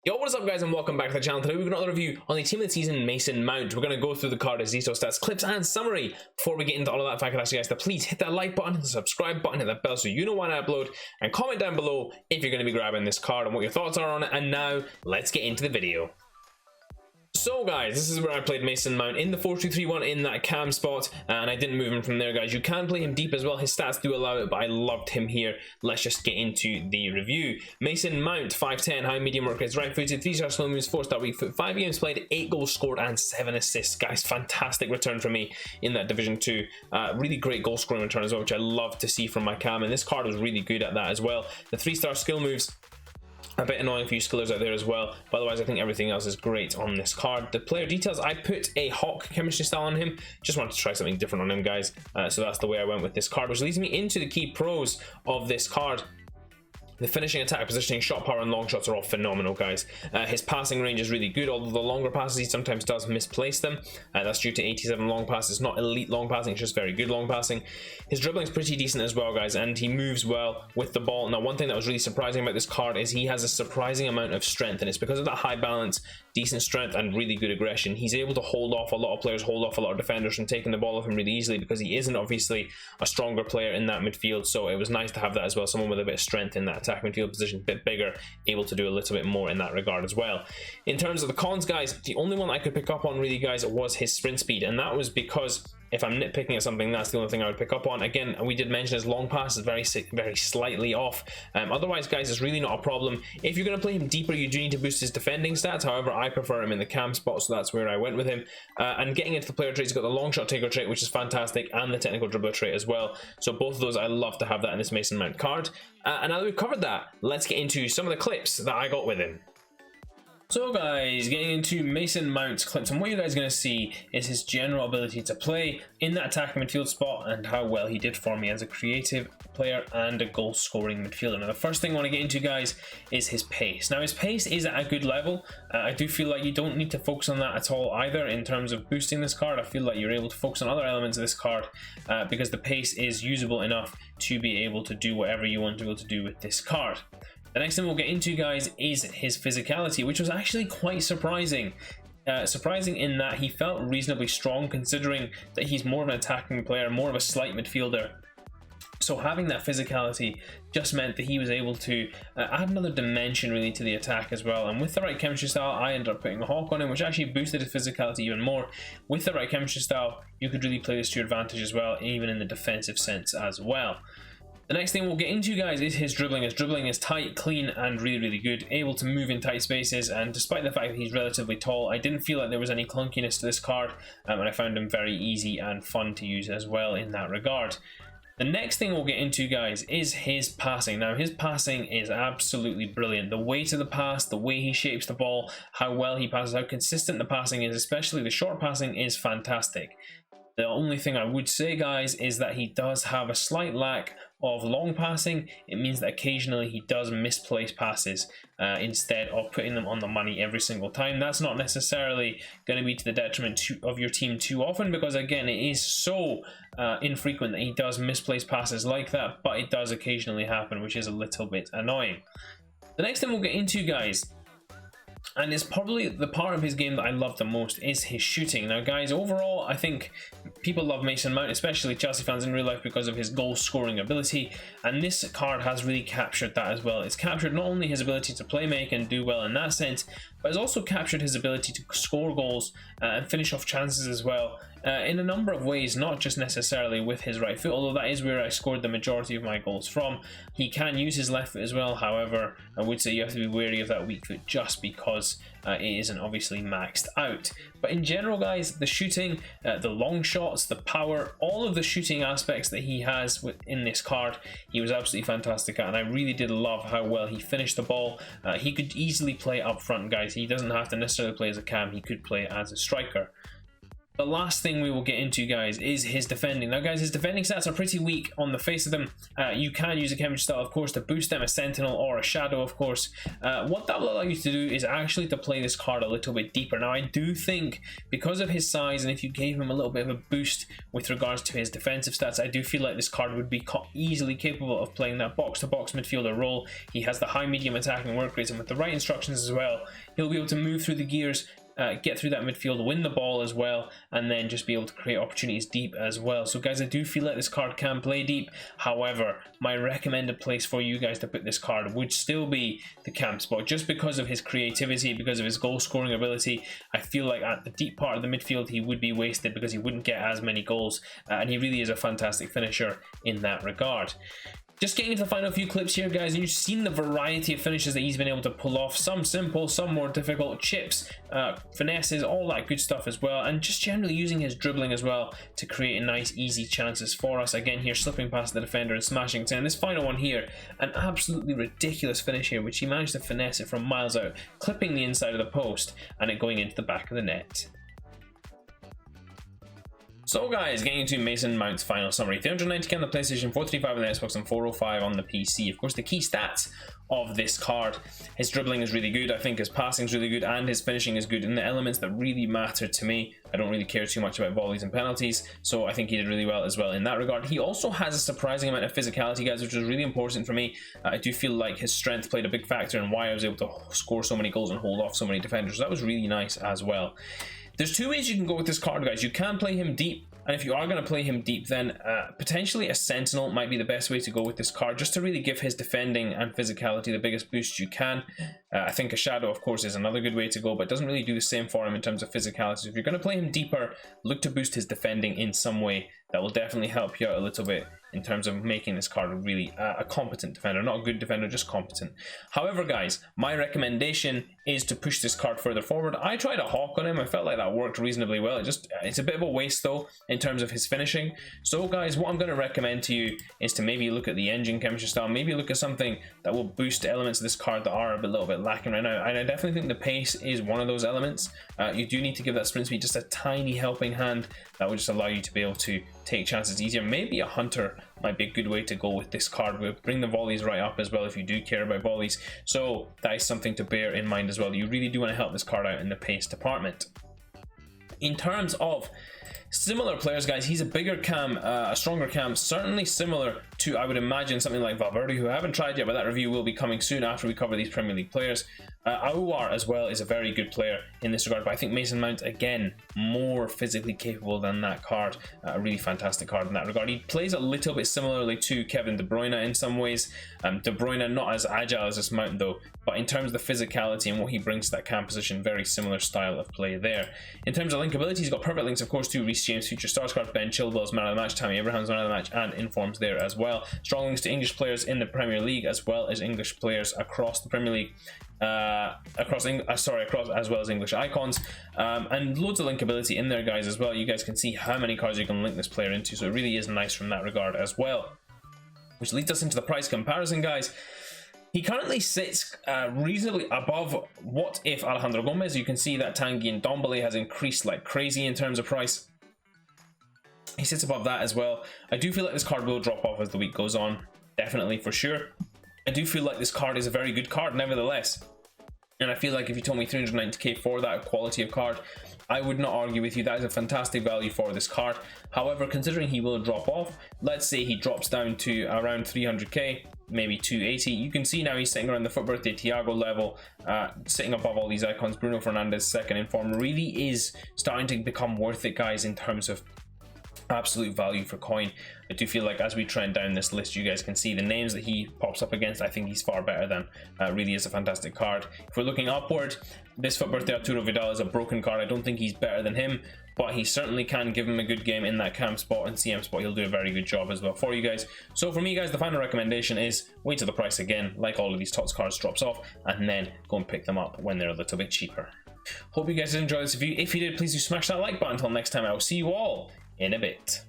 Yo, what is up guys and welcome back to the channel. Today we've got another review on the team of the season, Mason Mount. We're going to go through the card, his details, stats, clips and summary. Before we get into all of that, if I could ask you guys to please hit that like button, hit the subscribe button, hit that bell so you know when I upload, and comment down below if you're going to be grabbing this card and what your thoughts are on it. And now, let's get into the video. So guys, this is where I played Mason Mount in the 4-2-3-1 in that cam spot, and I didn't move him from there, guys. You can play him deep as well, his stats do allow it, but I loved him here. Let's just get into the review. Mason Mount, 5'10", high medium work rate, right footed, 3-star skill moves, 4-star weak foot, 5 games played, 8 goals scored and 7 assists. Guys, fantastic return for me in that Division 2. Really great goal scoring return as well, which I love to see from my cam, and this card was really good at that as well. The 3-star skill moves, a bit annoying for you skillers out there as well, but otherwise I think everything else is great on this card. The player details, I put a Hawk chemistry style on him. Just wanted to try something different on him, guys, so that's the way I went with this card, which leads me into the key pros of this card. The finishing, attack, positioning, shot power and long shots are all phenomenal, guys. His passing range is really good, although the longer passes he sometimes does misplace them. That's due to 87 long passes. It's not elite long passing, it's just very good long passing. His dribbling is pretty decent as well, guys, and he moves well with the ball. Now, one thing that was really surprising about this card is he has a surprising amount of strength, and it's because of that high balance, decent strength and really good aggression. He's able to hold off a lot of players, hold off a lot of defenders from taking the ball off him really easily, because he isn't obviously a stronger player in that midfield. So it was nice to have that as well, someone with a bit of strength in that attack midfield position, a bit bigger, able to do a little bit more in that regard as well. In terms of the cons, guys, the only one I could pick up on really, guys, was his sprint speed, and that was because if I'm nitpicking at something, that's the only thing I would pick up on. Again, we did mention his long pass is very slightly off. Otherwise, guys, it's really not a problem. If you're going to play him deeper, you do need to boost his defending stats. However, I prefer him in the cam spot, so that's where I went with him. And getting into the player traits, he's got the long shot taker trait, which is fantastic, and the technical dribbler trait as well. So both of those, I love to have that in this Mason Mount card. And now that we've covered that, let's get into some of the clips that I got with him. So guys, getting into Mason Mount's clips, and what you guys are going to see is his general ability to play in that attacking midfield spot and how well he did for me as a creative player and a goal scoring midfielder. Now the first thing I want to get into, guys, is his pace. Now his pace is at a good level. I do feel like you don't need to focus on that at all either in terms of boosting this card. I feel like you're able to focus on other elements of this card because the pace is usable enough to be able to do whatever you want to be able to do with this card. The next thing we'll get into, guys, is his physicality, which was actually quite surprising. Surprising in that he felt reasonably strong, considering that he's more of an attacking player, more of a slight midfielder. So having that physicality just meant that he was able to add another dimension really to the attack as well. And with the right chemistry style, I ended up putting a Hawk on him, which actually boosted his physicality even more. With the right chemistry style, you could really play this to your advantage as well, even in the defensive sense as well. The next thing we'll get into, guys, is his dribbling. His dribbling is tight, clean, and really, really good. Able to move in tight spaces, and despite the fact that he's relatively tall, I didn't feel like there was any clunkiness to this card, and I found him very easy and fun to use as well in that regard. The next thing we'll get into, guys, is his passing. Now, his passing is absolutely brilliant. The weight of the pass, the way he shapes the ball, how well he passes, how consistent the passing is, especially the short passing, is fantastic. The only thing I would say, guys, is that he does have a slight lack of long passing. It means that occasionally he does misplace passes instead of putting them on the money every single time. That's not necessarily going to be to the detriment of your team too often, because again, it is so infrequent that he does misplace passes like that, but it does occasionally happen, which is a little bit annoying. The next thing we'll get into, guys, and it's probably the part of his game that I love the most, is his shooting. Now, guys, overall, I think people love Mason Mount, especially Chelsea fans in real life, because of his goal-scoring ability, and this card has really captured that as well. It's captured not only his ability to play make and do well in that sense, but it's also captured his ability to score goals and finish off chances as well, in a number of ways, not just necessarily with his right foot, although that is where I scored the majority of my goals from. He can use his left foot as well. However, I would say you have to be wary of that weak foot just because it isn't obviously maxed out. But in general, guys, the shooting, the long shots, the power, all of the shooting aspects that he has in this card, he was absolutely fantastic at, and I really did love how well he finished the ball. He could easily play up front, guys. He doesn't have to necessarily play as a cam, he could play as a striker. The last thing we will get into, guys, is his defending. Now, guys, his defending stats are pretty weak on the face of them. You can use a chemistry style, of course, to boost them, a sentinel or a shadow, of course. What that will allow you to do is actually to play this card a little bit deeper. Now, I do think because of his size, and if you gave him a little bit of a boost with regards to his defensive stats, I do feel like this card would be easily capable of playing that box-to-box midfielder role. He has the high-medium attacking work rates, and with the right instructions as well, he'll be able to move through the gears, get through that midfield, win the ball as well, and then just be able to create opportunities deep as well. So guys, I do feel like this card can play deep. However, my recommended place for you guys to put this card would still be the camp spot, just because of his creativity, because of his goal scoring ability. I feel like at the deep part of the midfield he would be wasted because he wouldn't get as many goals, and he really is a fantastic finisher in that regard. Just getting into the final few clips here, guys, and you've seen the variety of finishes that he's been able to pull off. Some simple, some more difficult, chips, finesses, all that good stuff as well, and just generally using his dribbling as well to create nice, easy chances for us. Again here, slipping past the defender and smashing it in. This final one here, an absolutely ridiculous finish here, which he managed to finesse it from miles out, clipping the inside of the post and it going into the back of the net. So guys, getting into Mason Mount's final summary. 390k on the PlayStation, 435 on the Xbox, and 405 on the PC. Of course, the key stats of this card, his dribbling is really good, I think his passing is really good, and his finishing is good. And the elements that really matter to me, I don't really care too much about volleys and penalties, so I think he did really well as well in that regard. He also has a surprising amount of physicality, guys, which is really important for me. I do feel like his strength played a big factor in why I was able to score so many goals and hold off so many defenders. So that was really nice as well. There's two ways you can go with this card, guys. You can play him deep, and if you are going to play him deep, then potentially a sentinel might be the best way to go with this card, just to really give his defending and physicality the biggest boost you can. I think a shadow, of course, is another good way to go, but doesn't really do the same for him in terms of physicality. So if you're going to play him deeper, look to boost his defending in some way. That will definitely help you out a little bit in terms of making this card really a competent defender. Not a good defender, just competent. However, guys, my recommendation is to push this card further forward. I tried a hawk on him. I felt like that worked reasonably well. It's a bit of a waste, though, in terms of his finishing. So, guys, what I'm going to recommend to you is to maybe look at the engine chemistry style. Maybe look at something that will boost elements of this card that are a little bit lacking right now. And I definitely think the pace is one of those elements. You do need to give that sprint speed just a tiny helping hand. That will just allow you to be able to take chances easier. Maybe a hunter might be a good way to go with this card. We'll bring the volleys right up as well if you do care about volleys. So that is something to bear in mind as well. You really do want to help this card out in the pace department. In terms of similar players, guys, he's a bigger cam, a stronger cam, certainly similar to, I would imagine, something like Valverde, who I haven't tried yet, but that review will be coming soon after we cover these Premier League players. Aouar as well is a very good player in this regard, but I think Mason Mount, again, more physically capable than that card. A really fantastic card in that regard. He plays a little bit similarly to Kevin De Bruyne in some ways. De Bruyne not as agile as this Mount though, but in terms of the physicality and what he brings to that cam position, very similar style of play there. In terms of linkability, he's got perfect links, of course, to Reece James, Future Stars card, Ben Chilwell's man of the match, Tammy Abraham's man of the match, and Informs there as well. Strong links to English players in the Premier League, as well as English players across the Premier League. Across as well as English icons, and loads of linkability in there, guys, as well. You guys can see how many cards you can link this player into, so it really is nice from that regard as well. Which leads us into the price comparison, guys. He currently sits reasonably above what if Alejandro Gomez. You can see that Tanguy Ndombele has increased like crazy in terms of price. He sits above that as well. I do feel like this card will drop off as the week goes on, definitely, for sure. I do feel like this card is a very good card nevertheless, and I feel like if you told me 390k for that quality of card, I would not argue with you. That is a fantastic value for this card. However, considering he will drop off, let's say he drops down to around 300k, maybe 280, you can see now he's sitting around the FUT Birthday Thiago level, sitting above all these icons. Bruno Fernandes, second in form, really is starting to become worth it, guys, in terms of absolute value for coin. I do feel like as we trend down this list, you guys can see the names that he pops up against. I think he's far better than. Really is a fantastic card. If we're looking upward, this FUT Birthday Arturo Vidal is a broken card. I don't think he's better than him, but he certainly can give him a good game in that cam spot and CM spot. He'll do a very good job as well for you guys. So for me, guys, the final recommendation is wait till the price, again, like all of these TOTS cards, drops off, and then go and pick them up when they're a little bit cheaper. Hope you guys did enjoy this review. If you did, please do smash that like button. Until next time, I will see you all in a bit.